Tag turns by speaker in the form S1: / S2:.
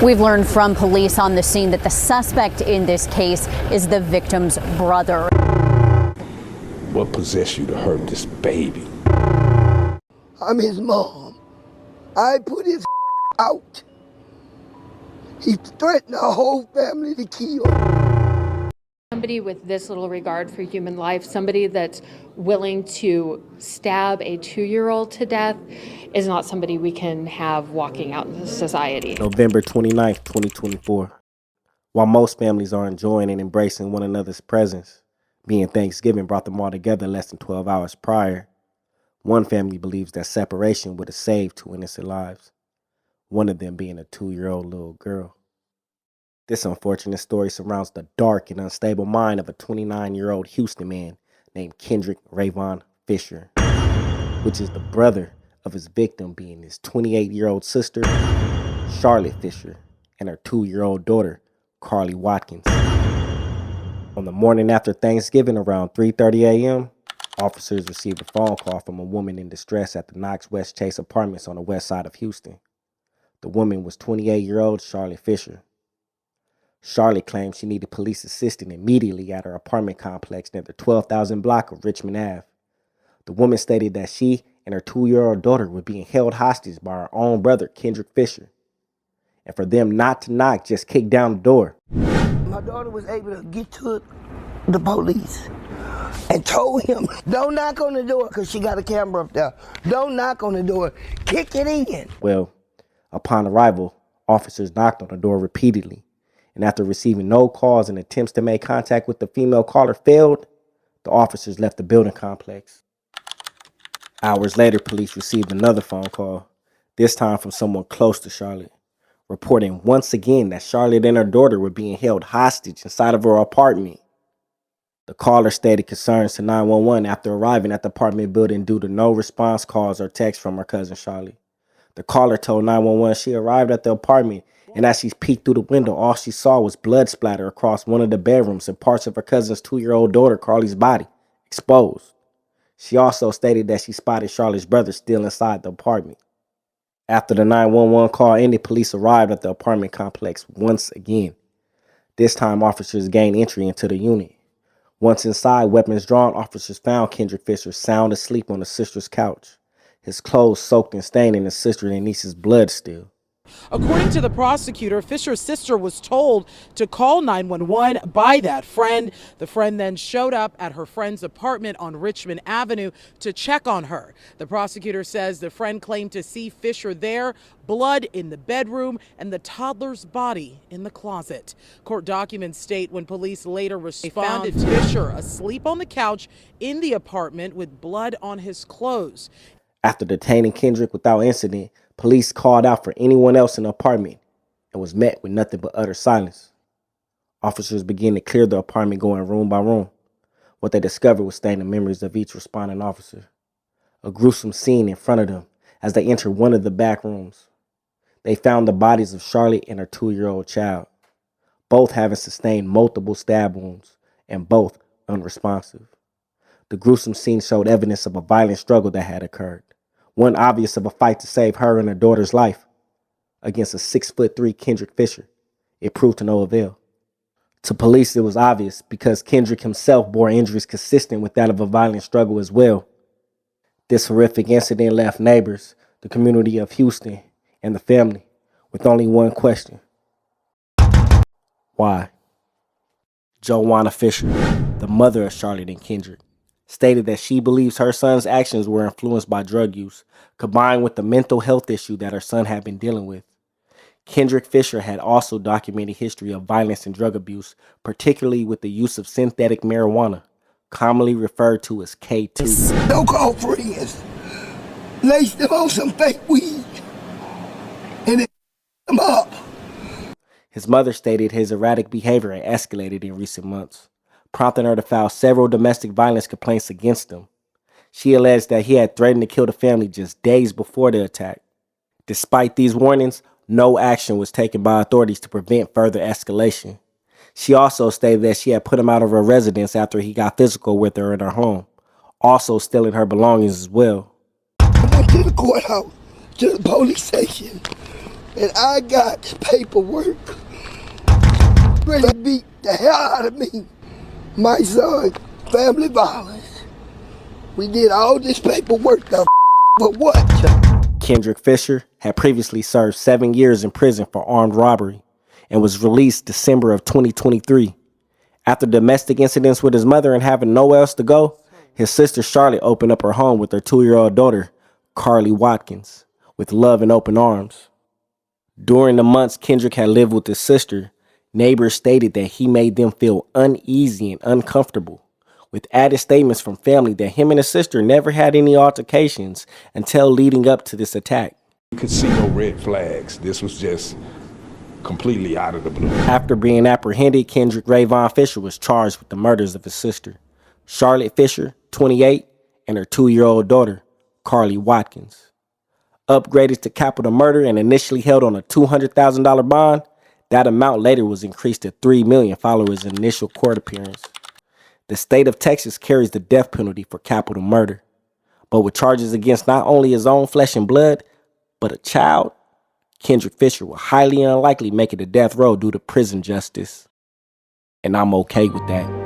S1: We've learned from police on the scene that the suspect in this case is the victim's brother.
S2: What possessed you to hurt this baby?
S3: I'm his mom. I put his out. He threatened our whole family to kill.
S4: Somebody with this little regard for human life, somebody that's willing to stab a 2-year-old to death, is not somebody we can have walking out into society.
S5: November 29th, 2024. While most families are enjoying and embracing one another's presence, being Thanksgiving brought them all together less than 12 hours prior, one family believes that separation would have saved 2 innocent lives, one of them being a 2-year-old little girl. This unfortunate story surrounds the dark and unstable mind of a 29-year-old Houston man named Kendrick Rayvon Fisher, which is the brother of his victim being his 28-year-old sister, Charlotte Fisher, and her 2-year-old daughter, Carly Watkins. On the morning after Thanksgiving around 3:30 a.m., officers received a phone call from a woman in distress at the Knox West Chase Apartments on the west side of Houston. The woman was 28-year-old Charlotte Fisher. Charlotte claimed she needed police assistance immediately at her apartment complex near the 12,000 block of Richmond Ave. The woman stated that she and her 2-year-old daughter were being held hostage by her own brother, Kendrick Fisher, and for them not to knock, just kick down the door.
S3: My daughter was able to get to the police and told him, don't knock on the door, because she got a camera up there. Don't knock on the door, kick it in.
S5: Well, upon arrival, officers knocked on the door repeatedly, and after receiving no calls and attempts to make contact with the female caller failed, the officers left the building complex. Hours later, police received another phone call, this time from someone close to Charlotte, reporting once again that Charlotte and her daughter were being held hostage inside of her apartment. The caller stated concerns to 911 after arriving at the apartment building due to no response calls or texts from her cousin Charlotte. The caller told 911 she arrived at the apartment, and as she peeked through the window, all she saw was blood splatter across one of the bedrooms and parts of her cousin's 2-year-old daughter Carly's body, exposed. She also stated that she spotted Charlotte's brother still inside the apartment. After the 911 call ended, police arrived at the apartment complex once again. This time, officers gained entry into the unit. Once inside, weapons drawn, officers found Kendrick Fisher sound asleep on his sister's couch, his clothes soaked and stained in his sister and niece's blood still.
S6: According to the prosecutor, Fisher's sister was told to call 911 by that friend. The friend then showed up at her friend's apartment on Richmond Avenue to check on her. The prosecutor says the friend claimed to see Fisher there, blood in the bedroom, and the toddler's body in the closet. Court documents state when police later responded, Fisher asleep on the couch in the apartment with blood on his clothes.
S5: After detaining Kendrick without incident, police called out for anyone else in the apartment and was met with nothing but utter silence. Officers began to clear the apartment, going room by room. What they discovered was staying in memories of each responding officer. A gruesome scene in front of them as they entered one of the back rooms. They found the bodies of Charlotte and her 2-year-old child, both having sustained multiple stab wounds and both unresponsive. The gruesome scene showed evidence of a violent struggle that had occurred, one obvious of a fight to save her and her daughter's life against a 6'3" Kendrick Fisher. It proved to no avail. To police, it was obvious because Kendrick himself bore injuries consistent with that of a violent struggle as well. This horrific incident left neighbors, the community of Houston, and the family with only one question. Why? Joanna Fisher, the mother of Charlotte and Kendrick, stated that she believes her son's actions were influenced by drug use, combined with the mental health issue that her son had been dealing with. Kendrick Fisher had also documented history of violence and drug abuse, particularly with the use of synthetic marijuana, commonly referred to as K2.
S3: So-called friends laced them on some fake weed and it them up.
S5: His mother stated his erratic behavior had escalated in recent months, prompting her to file several domestic violence complaints against him. She alleged that he had threatened to kill the family just days before the attack. Despite these warnings, no action was taken by authorities to prevent further escalation. She also stated that she had put him out of her residence after he got physical with her in her home, also stealing her belongings as well.
S3: I went to the courthouse, to the police station, and I got paperwork ready to beat the hell out of me. My son, family violence. We did all this paperwork though, but what?
S5: Kendrick Fisher had previously served 7 years in prison for armed robbery and was released December of 2023. After domestic incidents with his mother and having nowhere else to go, his sister Charlotte opened up her home with her 2-year-old daughter, Carly Watkins, with love and open arms. During the months Kendrick had lived with his sister, neighbors stated that he made them feel uneasy and uncomfortable, with added statements from family that him and his sister never had any altercations until leading up to this attack.
S2: You could see no red flags. This was just completely out of the blue.
S5: After being apprehended, Kendrick Rayvon Fisher was charged with the murders of his sister, Charlotte Fisher, 28, and her 2-year-old daughter, Carly Watkins. Upgraded to capital murder and initially held on a $200,000 bond, that amount later was increased to $3 million following his initial court appearance. The state of Texas carries the death penalty for capital murder, but with charges against not only his own flesh and blood, but a child, Kendrick Fisher will highly unlikely make it to death row due to prison justice. And I'm okay with that.